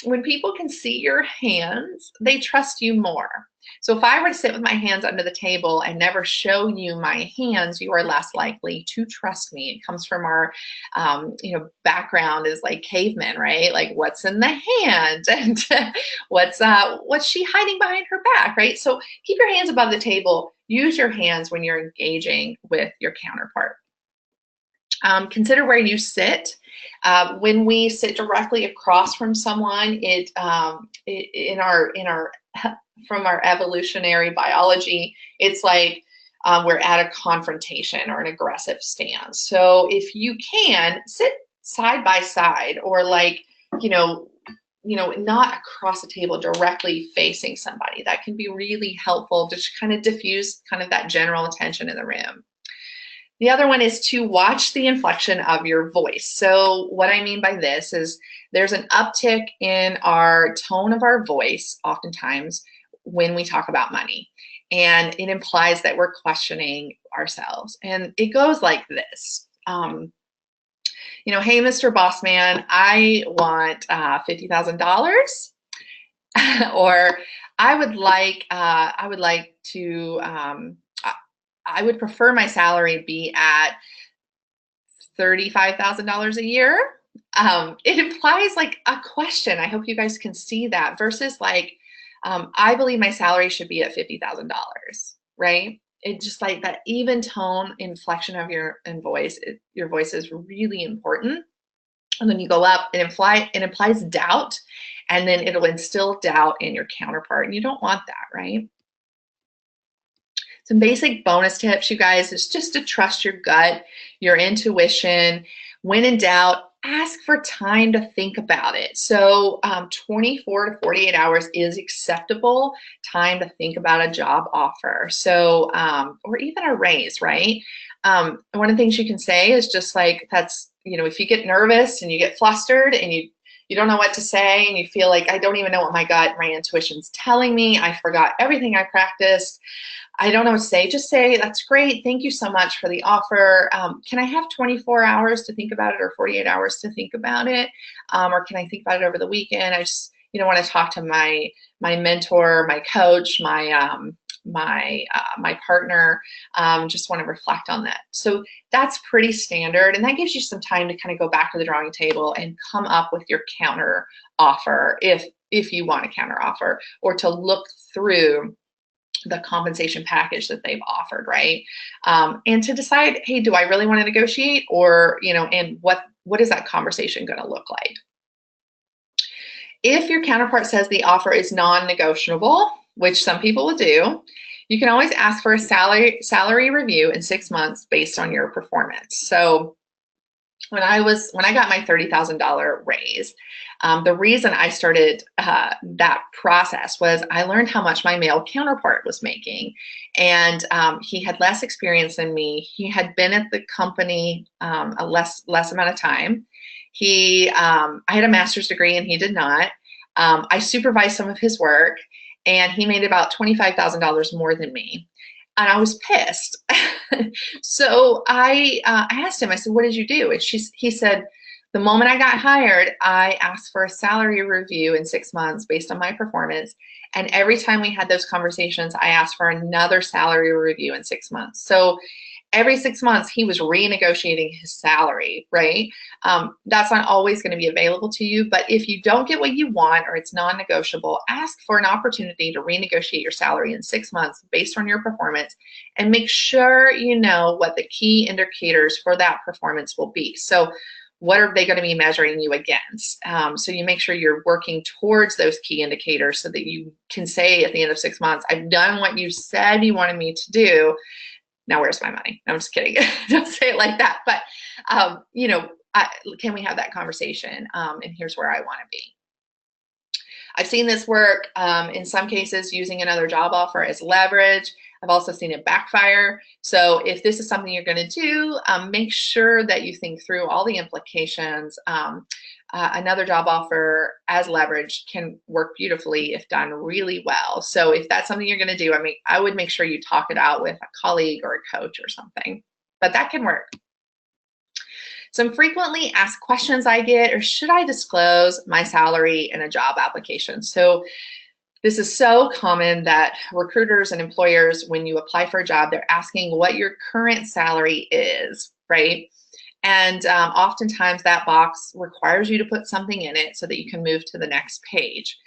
when people can see your hands, they trust you more. So if I were to sit with my hands under the table and never show you my hands, you are less likely to trust me. It comes from our, background is like cavemen, right? Like, what's in the hand, and what's she hiding behind her back, right? So keep your hands above the table. Use your hands when you're engaging with your counterpart. Consider where you sit. When we sit directly across from someone, from our evolutionary biology, it's like we're at a confrontation or an aggressive stance. So if you can sit side by side, or not across the table directly facing somebody, that can be really helpful to kind of diffuse kind of that general attention in the room. The other one is to watch the inflection of your voice. So what I mean by this is there's an uptick in our tone of our voice oftentimes when we talk about money. And it implies that we're questioning ourselves. And it goes like this. Hey, Mr. Bossman, I want $50,000. Or I would prefer my salary be at $35,000 a year. It implies like a question. I hope you guys can see that, versus like, I believe my salary should be at $50,000, right? It's just like that even tone, inflection of your voice. Your voice is really important. And then you go up, it implies doubt, and then it'll instill doubt in your counterpart, and you don't want that, right? Some basic bonus tips, you guys, is just to trust your gut, your intuition. When in doubt, ask for time to think about it. So 24 to 48 hours is acceptable time to think about a job offer. So, or even a raise, right? One of the things you can say is just like, that's, if you get nervous and you get flustered and you don't know what to say, and you feel like, I don't even know what my intuition's telling me. I forgot everything I practiced. I don't know what to say. Just say, that's great. Thank you so much for the offer. Can I have 24 hours to think about it, or 48 hours to think about it? Or can I think about it over the weekend? I just, want to talk to my mentor, my coach, my partner. Just want to reflect on that. So that's pretty standard. And that gives you some time to kind of go back to the drawing table and come up with your counter offer if you want a counter offer, or to look through the compensation package that they've offered, right? And to decide, hey, do I really want to negotiate, or, and what is that conversation going to look like? If your counterpart says the offer is non-negotiable, which some people will do, You can always ask for a salary review in 6 months based on your performance. So when I got my $30,000 raise, the reason I started that process was I learned how much my male counterpart was making, and he had less experience than me. He had been at the company a less amount of time. I had a master's degree and he did not. I supervised some of his work, and he made about $25,000 more than me. And I was pissed. So I asked him, I said, what did you do? And he said, the moment I got hired, I asked for a salary review in 6 months based on my performance. And every time we had those conversations, I asked for another salary review in 6 months. So every 6 months, he was renegotiating his salary, right? That's not always going to be available to you, but if you don't get what you want or it's non-negotiable, ask for an opportunity to renegotiate your salary in 6 months based on your performance, and make sure you know what the key indicators for that performance will be. So what are they going to be measuring you against? So you make sure you're working towards those key indicators so that you can say at the end of 6 months, I've done what you said you wanted me to do. Now where's my money? No, I'm just kidding. Don't say it like that. But, can we have that conversation? And here's where I want to be. I've seen this work in some cases using another job offer as leverage. I've also seen it backfire. So if this is something you're going to do, make sure that you think through all the implications. Another job offer as leverage can work beautifully if done really well. So if that's something you're going to do, I would make sure you talk it out with a colleague or a coach or something, but that can work. Some frequently asked questions I get are, should I disclose my salary in a job application? So this is so common that recruiters and employers, when you apply for a job, they're asking what your current salary is, right? And oftentimes that box requires you to put something in it so that you can move to the next page.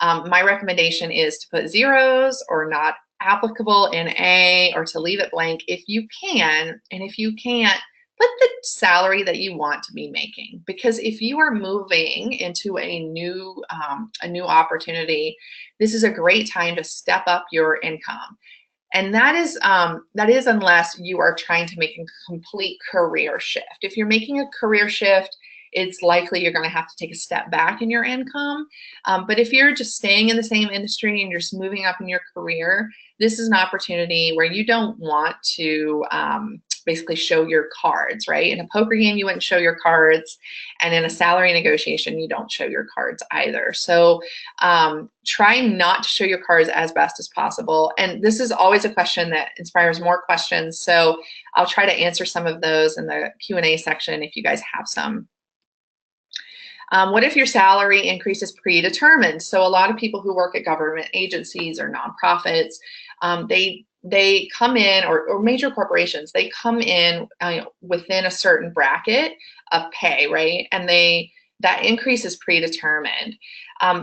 My recommendation is to put zeros or not applicable in A, or to leave it blank if you can. And if you can't, put the salary that you want to be making. Because if you are moving into a new opportunity, this is a great time to step up your income. And that is unless you are trying to make a complete career shift. If you're making a career shift, it's likely you're going to have to take a step back in your income. But if you're just staying in the same industry and you're just moving up in your career, this is an opportunity where you don't want to basically show your cards, right? In a poker game, you wouldn't show your cards. And in a salary negotiation, you don't show your cards either. So try not to show your cards as best as possible. And this is always a question that inspires more questions. So I'll try to answer some of those in the Q&A section if you guys have some. What if your salary increase is predetermined? So a lot of people who work at government agencies or nonprofits, they come in, or major corporations, they come in within a certain bracket of pay, right? And that increase is predetermined.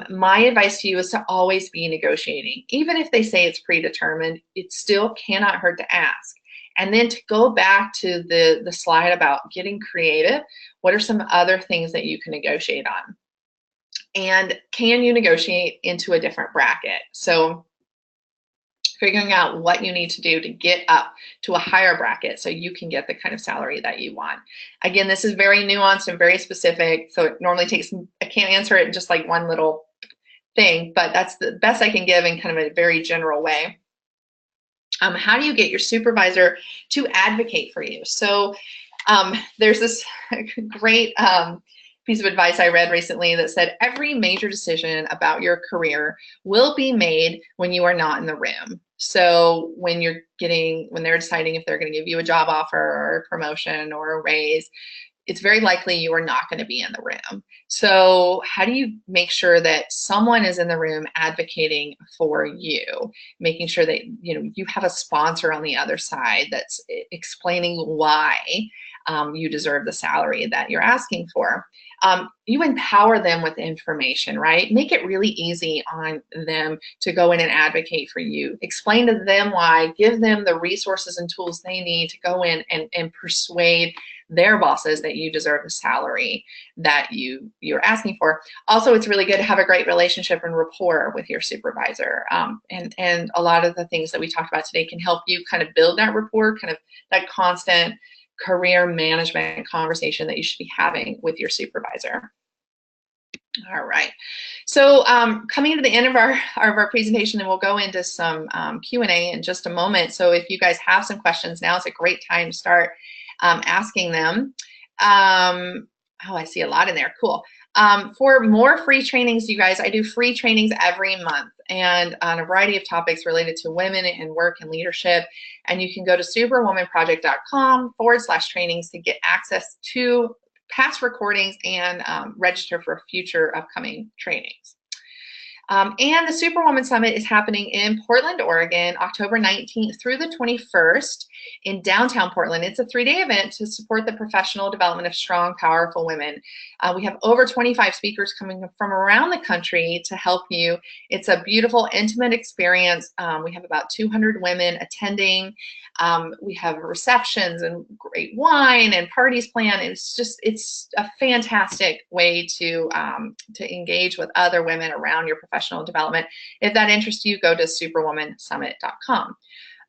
My advice to you is to always be negotiating. Even if they say it's predetermined, it still cannot hurt to ask. And then to go back to the slide about getting creative, what are some other things that you can negotiate on? And can you negotiate into a different bracket? So figuring out what you need to do to get up to a higher bracket so you can get the kind of salary that you want. Again, this is very nuanced and very specific, so it normally takes, I can't answer it in just like one little thing, but that's the best I can give in kind of a very general way. How do you get your supervisor to advocate for you? So there's this great piece of advice I read recently that said, every major decision about your career will be made when you are not in the room. So when they're deciding if they're going to give you a job offer or a promotion or a raise, it's very likely you are not going to be in the room. So how do you make sure that someone is in the room advocating for you, making sure that you have a sponsor on the other side that's explaining why you deserve the salary that you're asking for. You empower them with information, right? Make it really easy on them to go in and advocate for you. Explain to them why, give them the resources and tools they need to go in and persuade their bosses that you deserve the salary that you're asking for. Also, it's really good to have a great relationship and rapport with your supervisor. And a lot of the things that we talked about today can help you kind of build that rapport, kind of that constant career management conversation that you should be having with your supervisor. All right, so coming to the end of our presentation, and we'll go into some Q&A in just a moment. So if you guys have some questions, now is a great time to start asking them. Oh, I see a lot in there, cool. For more free trainings, you guys, I do free trainings every month and on a variety of topics related to women and work and leadership. And you can go to superwomanproject.com/trainings to get access to past recordings and register for future upcoming trainings. And the Superwoman Summit is happening in Portland, Oregon, October 19th through the 21st in downtown Portland. It's a 3-day event to support the professional development of strong, powerful women. We have over 25 speakers coming from around the country to help you. It's a beautiful, intimate experience. We have about 200 women attending. We have receptions and great wine and parties planned. It's a fantastic way to engage with other women around your professional development. If that interests you, go to superwomansummit.com.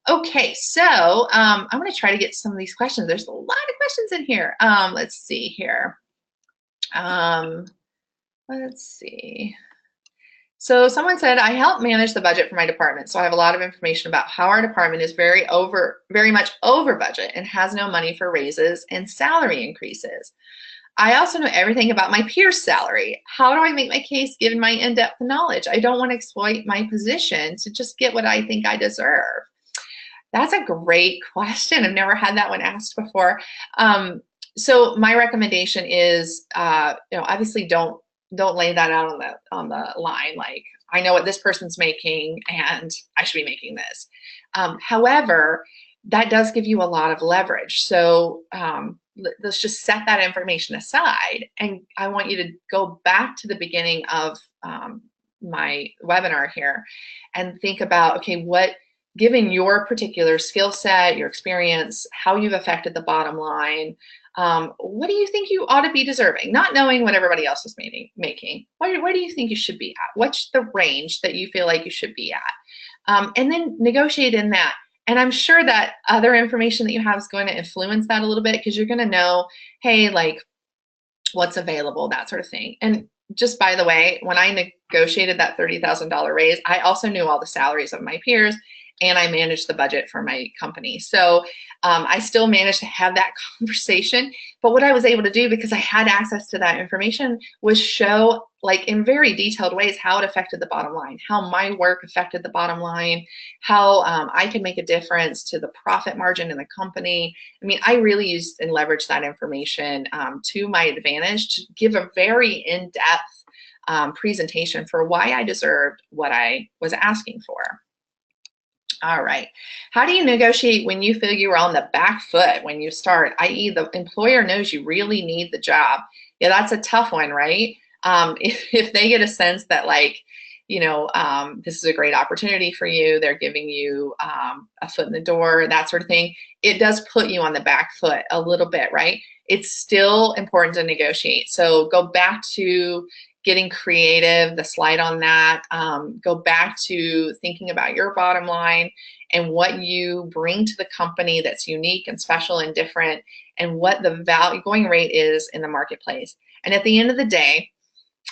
Okay, so I'm going to try to get some of these questions. There's a lot of questions in here. Let's see here. Let's see. So someone said, I help manage the budget for my department, so I have a lot of information about how our department is very much over budget and has no money for raises and salary increases. I also know everything about my peer's salary. How do I make my case given my in-depth knowledge? I don't want to exploit my position to just get what I think I deserve. That's a great question. I've never had that one asked before. So my recommendation is, obviously don't lay that out on the line. Like, I know what this person's making and I should be making this. However, that does give you a lot of leverage. So let's just set that information aside. And I want you to go back to the beginning of my webinar here and think about, okay, given your particular skill set, your experience, how you've affected the bottom line, what do you think you ought to be deserving? Not knowing what everybody else is making. Where do you think you should be at? What's the range that you feel like you should be at? And then negotiate in that. And I'm sure that other information that you have is going to influence that a little bit, because you're going to know, hey, like, what's available, that sort of thing. And just by the way, when I negotiated that $30,000 raise, I also knew all the salaries of my peers, and I managed the budget for my company. So I still managed to have that conversation. But what I was able to do, because I had access to that information, was show, like, in very detailed ways how it affected the bottom line, how my work affected the bottom line, how I could make a difference to the profit margin in the company. I mean, I really used and leveraged that information to my advantage to give a very in-depth presentation for why I deserved what I was asking for. All right. How do you negotiate when you feel you are on the back foot when you start, i.e. the employer knows you really need the job? Yeah, that's a tough one, right? If they get a sense that, like, this is a great opportunity for you, they're giving you a foot in the door, that sort of thing, it does put you on the back foot a little bit, right? It's still important to negotiate. So go back to getting creative, the slide on that. Go back to thinking about your bottom line and what you bring to the company that's unique and special and different, and what the value going rate is in the marketplace. And at the end of the day,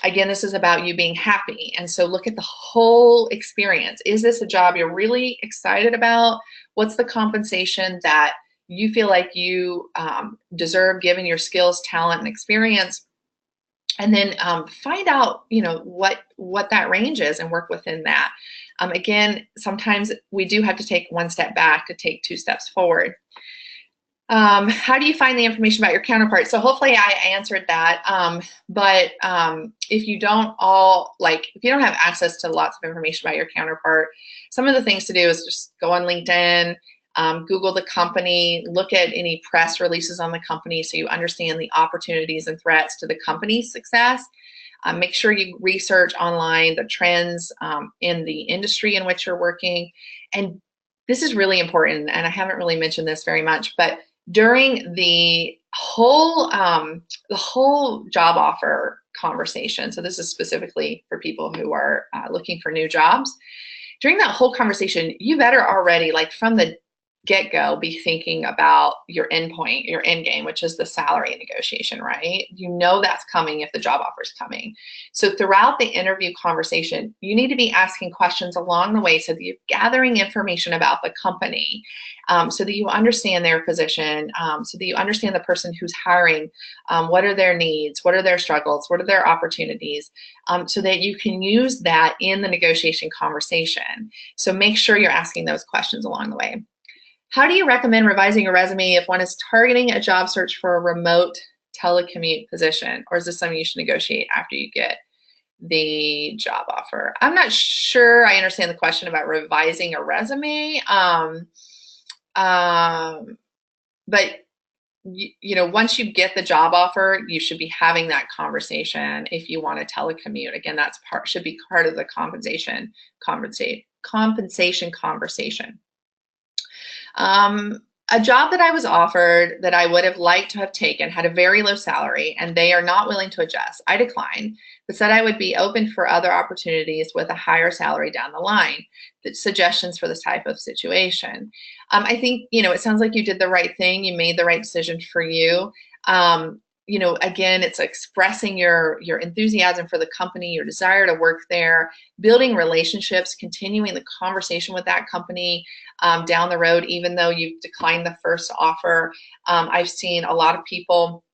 again, this is about you being happy. And so look at the whole experience. Is this a job you're really excited about? What's the compensation that you feel like you deserve given your skills, talent, and experience? And then find out, what that range is and work within that. Again, sometimes we do have to take one step back to take 2 steps forward. How do you find the information about your counterpart? So hopefully I answered that. But if you don't have access to lots of information about your counterpart, some of the things to do is just go on LinkedIn, Google the company, look at any press releases on the company so you understand the opportunities and threats to the company's success. Make sure you research online the trends in the industry in which you're working. And this is really important, and I haven't really mentioned this very much, but during the whole job offer conversation, so this is specifically for people who are looking for new jobs, during that whole conversation, you better already, like from the get-go, be thinking about your endpoint, your end game, which is the salary negotiation, right? You know that's coming if the job offer is coming. So throughout the interview conversation, you need to be asking questions along the way so that you're gathering information about the company, so that you understand their position, so that you understand the person who's hiring, what are their needs, what are their struggles, what are their opportunities, so that you can use that in the negotiation conversation. So make sure you're asking those questions along the way. How do you recommend revising a resume if one is targeting a job search for a remote telecommute position? Or is this something you should negotiate after you get the job offer? I'm not sure I understand the question about revising a resume. But you know, once you get the job offer, you should be having that conversation if you want to telecommute. Again, that's should be part of the compensation conversation. A job that I was offered that I would have liked to have taken had a very low salary, and they are not willing to adjust. I declined, but said I would be open for other opportunities with a higher salary down the line. Suggestions for this type of situation. I think, you know, it sounds like you did the right thing. You made the right decision for you. You know, again, it's expressing your enthusiasm for the company, your desire to work there, building relationships, continuing the conversation with that company down the road, even though you've declined the first offer. I've seen a lot of people,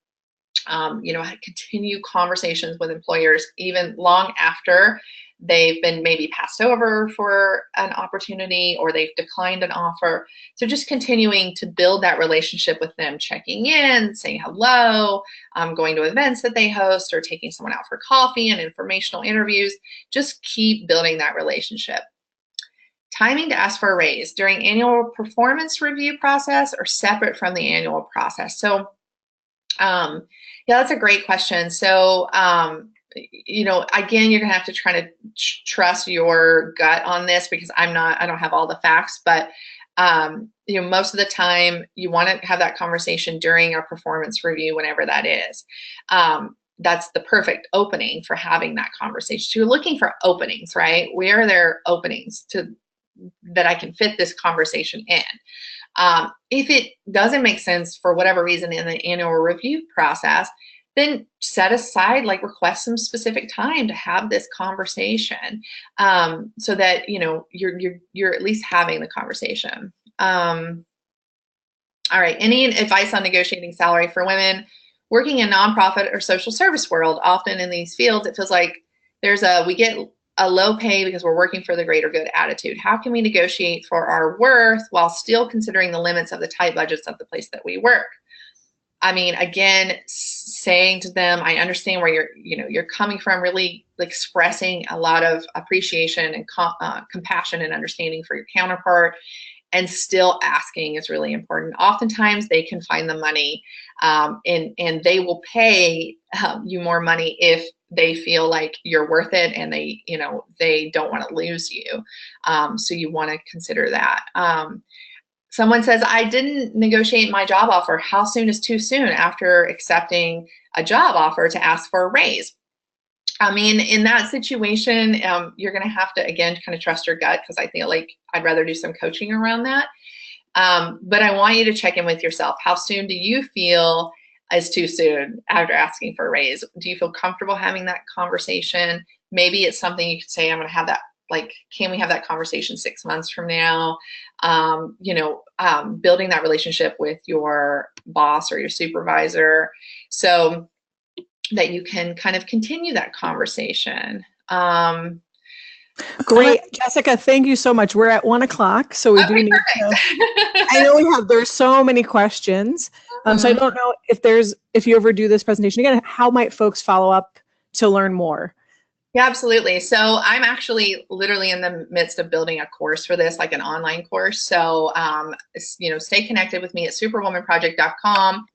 you know, continue conversations with employers even long after they've been maybe passed over for an opportunity or they've declined an offer. So just continuing to build that relationship with them, checking in, saying hello, going to events that they host or taking someone out for coffee and informational interviews. Just keep building that relationship. Timing to ask for a raise during annual performance review process or separate from the annual process. So yeah, that's a great question. So you know, again, you're gonna have to try to trust your gut on this because I don't have all the facts, but you know, most of the time you want to have that conversation during a performance review, whenever that is. That's the perfect opening for having that conversation. So you're looking for openings, right? Where are there openings that I can fit this conversation in? If it doesn't make sense for whatever reason in the annual review process, then set aside, like request some specific time to have this conversation, so that, you know, you're at least having the conversation. All right, any advice on negotiating salary for women working in nonprofit or social service world? Often in these fields, it feels like we get a low pay because we're working for the greater good attitude. How can we negotiate for our worth while still considering the limits of the tight budgets of the place that we work? I mean, again, saying to them, I understand where you're coming from, really expressing a lot of appreciation and compassion and understanding for your counterpart, and still asking is really important. Oftentimes they can find the money, and they will pay you more money if they feel like you're worth it and they don't want to lose you. So you want to consider that. Someone says, I didn't negotiate my job offer. How soon is too soon after accepting a job offer to ask for a raise? I mean, in that situation, you're going to have to, again, kind of trust your gut, because I feel like I'd rather do some coaching around that. But I want you to check in with yourself. How soon do you feel is too soon after asking for a raise? Do you feel comfortable having that conversation? Maybe it's something you could say, I'm going to have that. Like, can we have that conversation 6 months from now? Building that relationship with your boss or your supervisor so that you can kind of continue that conversation. Great, Jessica, thank you so much. We're at 1 o'clock, so we do need to, I know there's so many questions. So I don't know if you ever do this presentation again, how might folks follow up to learn more? Yeah, absolutely. So I'm actually literally in the midst of building a course for this, like an online course. So, stay connected with me at superwomanproject.com.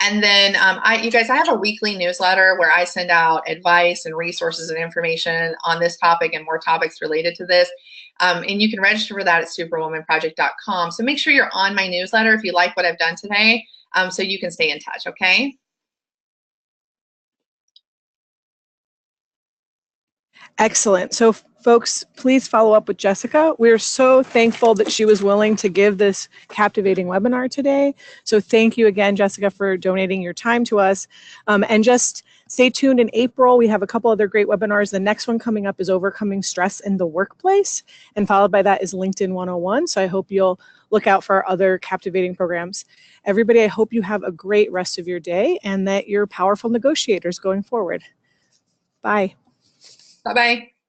And then you guys, I have a weekly newsletter where I send out advice and resources and information on this topic and more topics related to this. And you can register for that at superwomanproject.com. So make sure you're on my newsletter if you like what I've done today, so you can stay in touch, okay? Excellent. So folks, please follow up with Jessica. We're so thankful that she was willing to give this captivating webinar today. So thank you again, Jessica, for donating your time to us. And just stay tuned in April. We have a couple other great webinars. The next one coming up is Overcoming Stress in the Workplace. And followed by that is LinkedIn 101. So I hope you'll look out for our other captivating programs. Everybody, I hope you have a great rest of your day and that you're powerful negotiators going forward. Bye. Bye-bye.